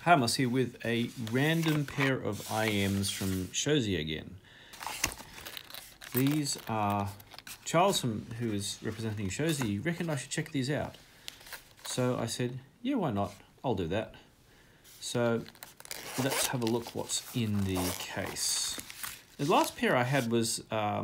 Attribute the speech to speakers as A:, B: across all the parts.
A: Hi, I'm here with a random pair of IEMs from Shozy again. These are, Charles, who is representing Shozy, reckoned I should check these out. So I said, yeah, why not? I'll do that. So let's have a look what's in the case. The last pair I had was a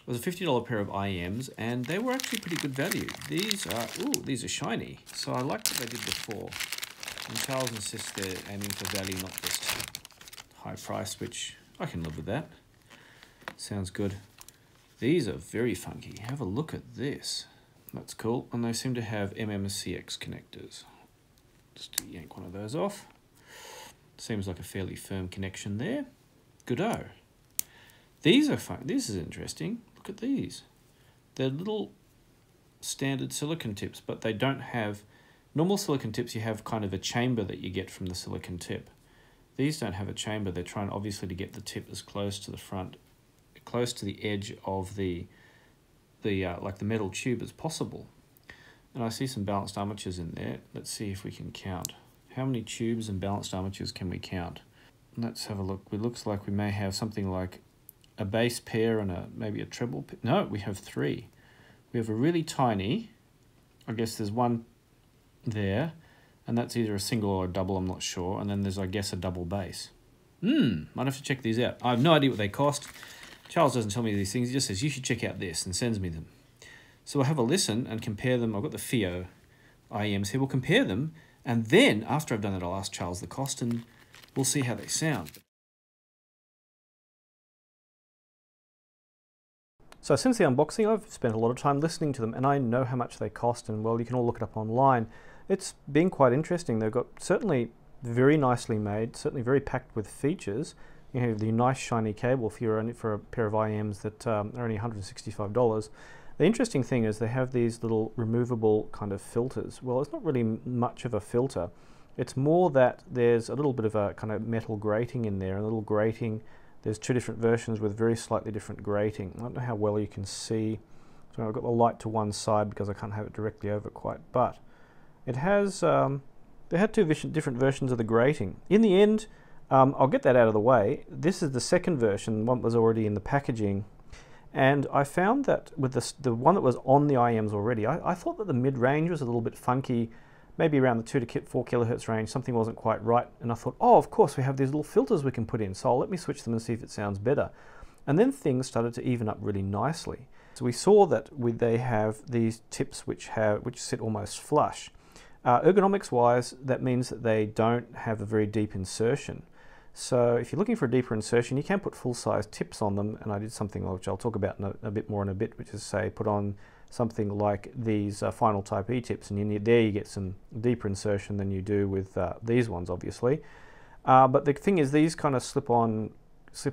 A: $50 pair of IEMs, and they were actually pretty good value. These are shiny, so I liked what they did before. And Charles insists they're aiming for value, not just high price, which I can live with that. Sounds good. These are very funky. Have a look at this. That's cool. And they seem to have MMCX connectors. Just yank one of those off. Seems like a fairly firm connection there. Good-o. These are fun. This is interesting. Look at these. They're little standard silicon tips, but they don't have... Normal silicon tips, you have kind of a chamber that you get from the silicon tip. These don't have a chamber. They're trying obviously to get the tip as close to the front, close to the edge of the metal tube as possible. And I see some balanced armatures in there. Let's see if we can count. How many tubes and balanced armatures can we count? Let's have a look. It looks like we may have something like a base pair and maybe a treble pair. No, we have three. We have a really tiny, I guess there's one there, and that's either a single or a double, I'm not sure, and then there's, I guess, a double base. Might have to check these out. I have no idea what they cost. Charles doesn't tell me these things. He just says, you should check out this, and sends me them. So I'll have a listen and compare them. I've got the FIO IEMs here. We'll compare them, and then, after I've done that, I'll ask Charles the cost, and we'll see how they sound. So since the unboxing, I've spent a lot of time listening to them, and I know how much they cost, and well, you can all look it up online. It's been quite interesting. They've got certainly very nicely made, certainly very packed with features. You have the nice shiny cable for a pair of IEMs that are only $165. The interesting thing is they have these little removable kind of filters. Well, it's not really much of a filter. It's more that there's a little bit of a kind of metal grating in there, a little grating. There's two different versions with very slightly different grating. I don't know how well you can see. So I've got the light to one side because I can't have it directly over quite, but it has, they had two different versions of the grating. In the end, I'll get that out of the way. This is the second version, one that was already in the packaging. And I found that with the one that was on the IEMs already, I thought that the mid-range was a little bit funky, maybe around the 2 to 4 kilohertz range, something wasn't quite right. And I thought, oh, of course, we have these little filters we can put in, so let me switch them and see if it sounds better. And then things started to even up really nicely. So we saw that they have these tips which sit almost flush. Ergonomics-wise, that means that they don't have a very deep insertion. So if you're looking for a deeper insertion, you can put full-size tips on them, and I did something which I'll talk about a bit more in a bit, which is, say, put on something like these final Type E tips, and there you get some deeper insertion than you do with these ones, obviously. But the thing is, these kind of slip on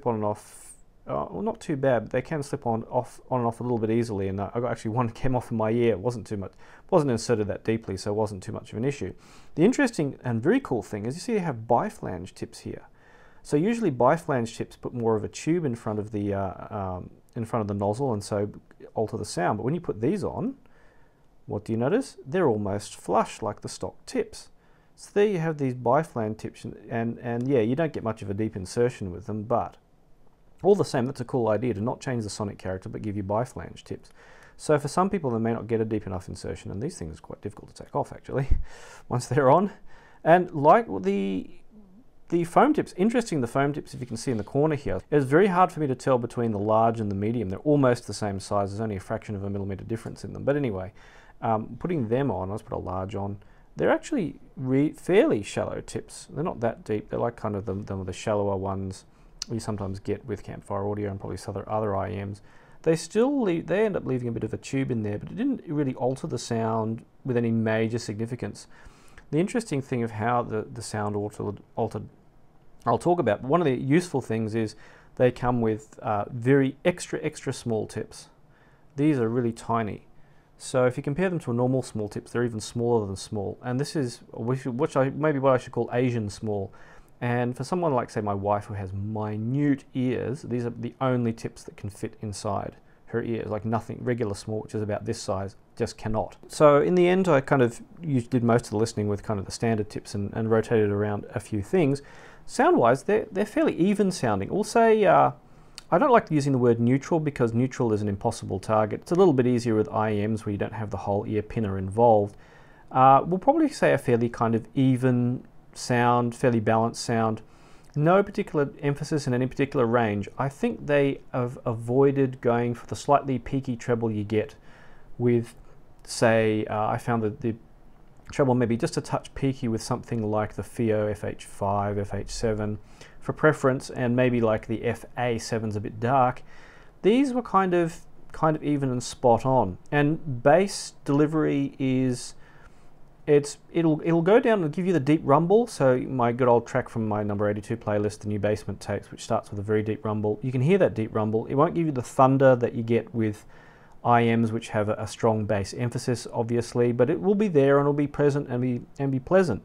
A: and off. Well, not too bad, but they can slip on and off a little bit easily, and I got actually one came off in my ear. It wasn't too much, wasn't inserted that deeply, so it wasn't too much of an issue. The interesting and very cool thing is you see you have biflange tips here. So usually biflange tips put more of a tube in front of the nozzle, and so alter the sound. But when you put these on, what do you notice? They're almost flush like the stock tips. So there you have these biflange tips, and yeah, you don't get much of a deep insertion with them, but all the same, that's a cool idea to not change the sonic character but give you biflange tips. So for some people they may not get a deep enough insertion, and these things are quite difficult to take off actually once they're on. And like the foam tips, interesting, the foam tips, if you can see in the corner here, it's very hard for me to tell between the large and the medium. They're almost the same size. There's only a fraction of a millimeter difference in them. But anyway, putting them on, let's put a large on, they're actually fairly shallow tips. They're not that deep. They're like kind of the shallower ones you sometimes get with Campfire Audio and probably some other IEMs. They end up leaving a bit of a tube in there, but it didn't really alter the sound with any major significance. The interesting thing of how the sound altered, I'll talk about. But one of the useful things is they come with very extra small tips. These are really tiny. So if you compare them to a normal small tips, they're even smaller than small. And this is maybe what I should call Asian small. And for someone like, say, my wife who has minute ears, these are the only tips that can fit inside her ears, like nothing, regular small, which is about this size, just cannot. So in the end, I kind of did most of the listening with kind of the standard tips and rotated around a few things. Sound-wise, they're fairly even sounding. We'll say, I don't like using the word neutral because neutral is an impossible target. It's a little bit easier with IEMs where you don't have the whole ear pinner involved. We'll probably say a fairly kind of even sound, fairly balanced sound. No particular emphasis in any particular range. I think they have avoided going for the slightly peaky treble you get with, say, I found that the treble maybe just a touch peaky with something like the FIO FH5, FH7 for preference, and maybe like the FA7's a bit dark. These were kind of even and spot on. And bass delivery is, it'll go down and give you the deep rumble. So my good old track from my number 82 playlist, the New Basement Tapes, which starts with a very deep rumble, you can hear that deep rumble. It won't give you the thunder that you get with IEMs, which have a strong bass emphasis, obviously, but it will be there and it'll be present and be pleasant.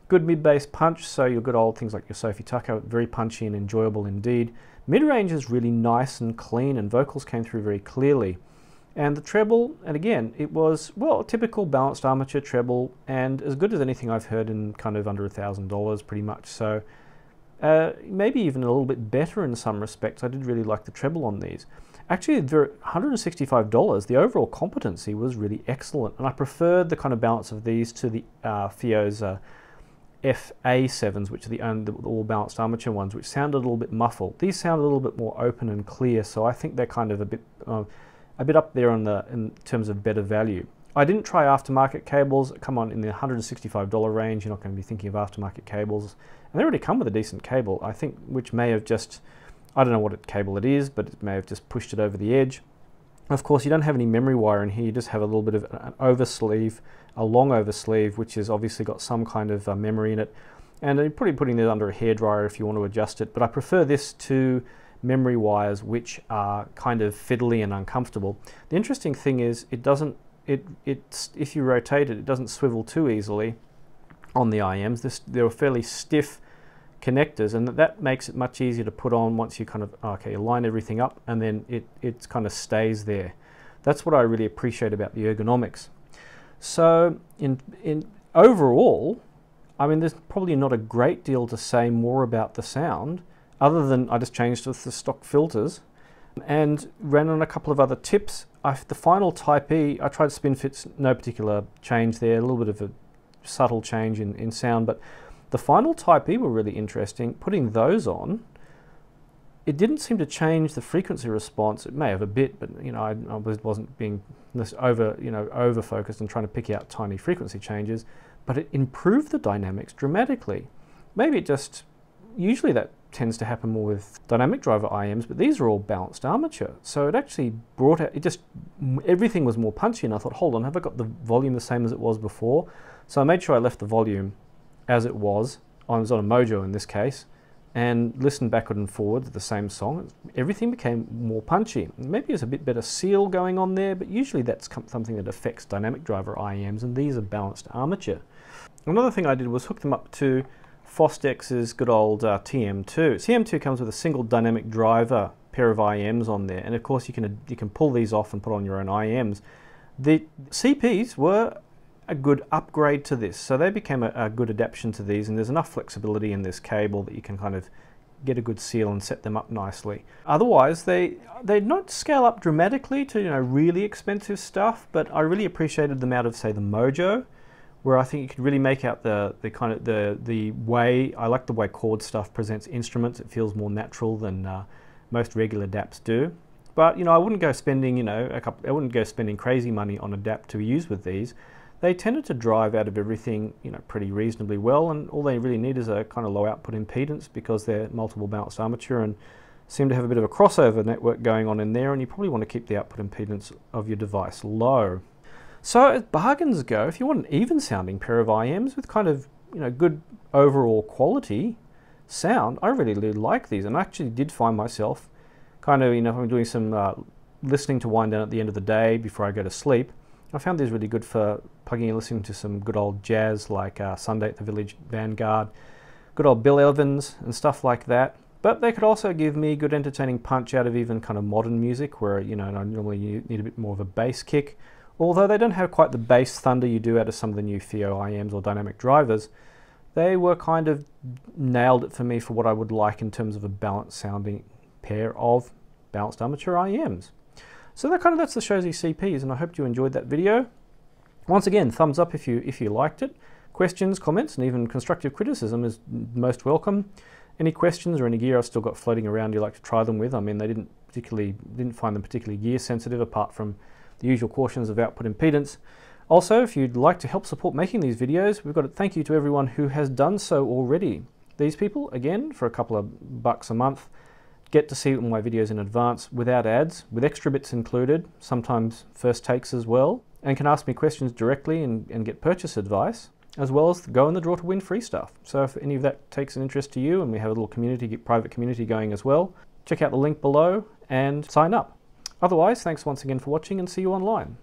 A: Good mid-bass punch, so your good old things like your Sophie Tucker, very punchy and enjoyable indeed. Mid-range is really nice and clean, and vocals came through very clearly. And the treble, and again, it was, well, a typical balanced armature treble, and as good as anything I've heard in kind of under $1,000 pretty much. So maybe even a little bit better in some respects. I did really like the treble on these. Actually, $165, the overall competency was really excellent, and I preferred the kind of balance of these to the FIO's FA7s, which are the all balanced armature ones, which sounded a little bit muffled. These sound a little bit more open and clear, so I think they're kind of a bit up there in terms of better value. I didn't try aftermarket cables. Come on, in the $165 range, you're not going to be thinking of aftermarket cables, and they already come with a decent cable, I think, which may have just, I don't know what cable it is, but it may have just pushed it over the edge. Of course, you don't have any memory wire in here. You just have a little bit of an oversleeve, a long oversleeve, which has obviously got some kind of memory in it. And you're probably putting it under a hairdryer if you want to adjust it. But I prefer this to memory wires, which are kind of fiddly and uncomfortable. The interesting thing is, it doesn't. If you rotate it, it doesn't swivel too easily on the IEMs. They're fairly stiff connectors, and that makes it much easier to put on once you kind of, okay, line everything up, and then it kind of stays there. That's what I really appreciate about the ergonomics. So in overall, I mean, there's probably not a great deal to say more about the sound, other than I just changed with the stock filters and ran on a couple of other tips. The final Type E, I tried spin fits, no particular change there, a little bit of a subtle change in sound, but the final Type E were really interesting. Putting those on, it didn't seem to change the frequency response. It may have a bit, but you know, I wasn't being over focused and trying to pick out tiny frequency changes. But it improved the dynamics dramatically. Maybe it just, usually that tends to happen more with dynamic driver IEMs, but these are all balanced armature. So it actually brought out, everything was more punchy, and I thought, hold on, have I got the volume the same as it was before? So I made sure I left the volume as it was. I was on a Mojo in this case, and listened backward and forward to the same song. Everything became more punchy. Maybe there's a bit better seal going on there, but usually that's something that affects dynamic driver IEMs, and these are balanced armature. Another thing I did was hook them up to Fostex's good old TM2. TM2 comes with a single dynamic driver pair of IEMs on there, and of course you can pull these off and put on your own IEMs. The CPs were a good upgrade to this, so they became a good adaptation to these, and there's enough flexibility in this cable that you can kind of get a good seal and set them up nicely. Otherwise, they'd not scale up dramatically to really expensive stuff, but I really appreciated them out of, say, the Mojo, where I think you could really make out the way, I like the way Chord Stuff presents instruments. It feels more natural than most regular DAPs do. But I wouldn't go spending I wouldn't go spending crazy money on a DAP to use with these. They tended to drive out of everything pretty reasonably well, and all they really need is a kind of low output impedance because they're multiple balanced armature and seem to have a bit of a crossover network going on in there, and you probably want to keep the output impedance of your device low. So as bargains go, if you want an even sounding pair of IEMs with kind of good overall quality sound, I really like these, and I actually did find myself kind of if I'm doing some listening to wind down at the end of the day before I go to sleep, I found these really good for plugging and listening to some good old jazz like Sunday at the Village Vanguard, good old Bill Evans and stuff like that. But they could also give me good entertaining punch out of even kind of modern music where, you know, I normally need a bit more of a bass kick. Although they don't have quite the bass thunder you do out of some of the new FIO IEMs or dynamic drivers, they were kind of nailed it for me for what I would like in terms of a balanced sounding pair of balanced armature IEMs. So that's the Shozy CPs, and I hope you enjoyed that video. Once again, thumbs up if you liked it. Questions, comments, and even constructive criticism is most welcome. Any questions or any gear I've still got floating around you'd like to try them with? I mean, they didn't find them particularly gear sensitive, apart from the usual cautions of output impedance. Also, if you'd like to help support making these videos, we've got a thank you to everyone who has done so already. These people, again, for a couple of bucks a month, get to see my videos in advance without ads, with extra bits included, sometimes first takes as well, and can ask me questions directly and get purchase advice, as well as go in the draw to win free stuff. So if any of that takes an interest to you, and we have a little community, private community going as well, check out the link below and sign up. Otherwise, thanks once again for watching, and see you online.